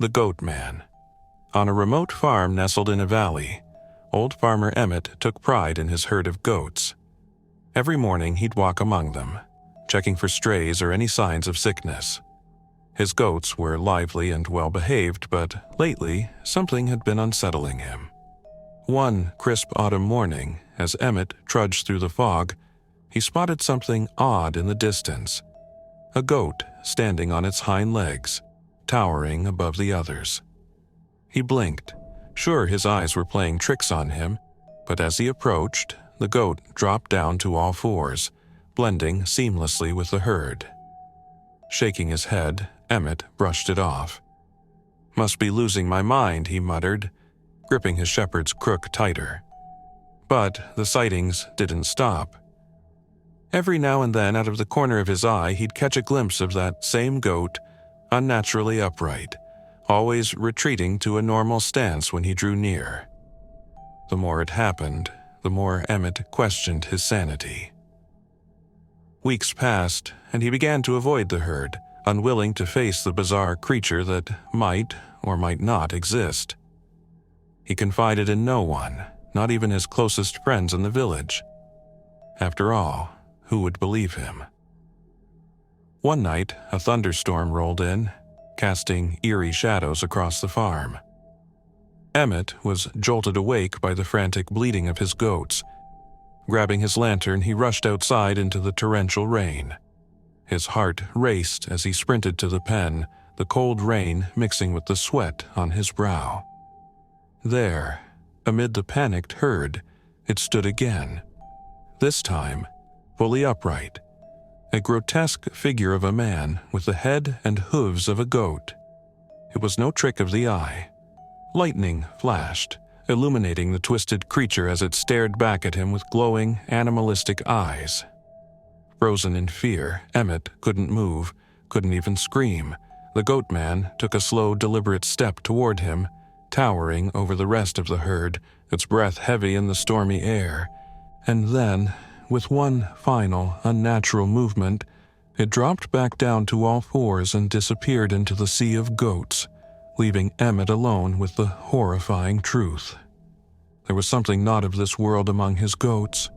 The Goatman. On a remote farm nestled in a valley, old farmer Emmett took pride in his herd of goats. Every morning he'd walk among them, checking for strays or any signs of sickness. His goats were lively and well-behaved, but lately something had been unsettling him. One crisp autumn morning, as Emmett trudged through the fog, he spotted something odd in the distance. A goat standing on its hind legs, towering above the others. He blinked, sure his eyes were playing tricks on him, but as he approached, the goat dropped down to all fours, blending seamlessly with the herd. Shaking his head, Emmett brushed it off. "Must be losing my mind," he muttered, gripping his shepherd's crook tighter. But the sightings didn't stop. Every now and then, out of the corner of his eye, he'd catch a glimpse of that same goat, unnaturally upright, always retreating to a normal stance when he drew near. The more it happened, the more Emmett questioned his sanity. Weeks passed, and he began to avoid the herd, unwilling to face the bizarre creature that might or might not exist. He confided in no one, not even his closest friends in the village. After all, who would believe him? One night, a thunderstorm rolled in, casting eerie shadows across the farm. Emmett was jolted awake by the frantic bleating of his goats. Grabbing his lantern, he rushed outside into the torrential rain. His heart raced as he sprinted to the pen, the cold rain mixing with the sweat on his brow. There, amid the panicked herd, it stood again. This time, fully upright, a grotesque figure of a man with the head and hooves of a goat. It was no trick of the eye. Lightning flashed, illuminating the twisted creature as it stared back at him with glowing, animalistic eyes. Frozen in fear, Emmett couldn't move, couldn't even scream. The Goatman took a slow, deliberate step toward him, towering over the rest of the herd, its breath heavy in the stormy air. And then, with one final, unnatural movement, it dropped back down to all fours and disappeared into the sea of goats, leaving Emmett alone with the horrifying truth. There was something not of this world among his goats.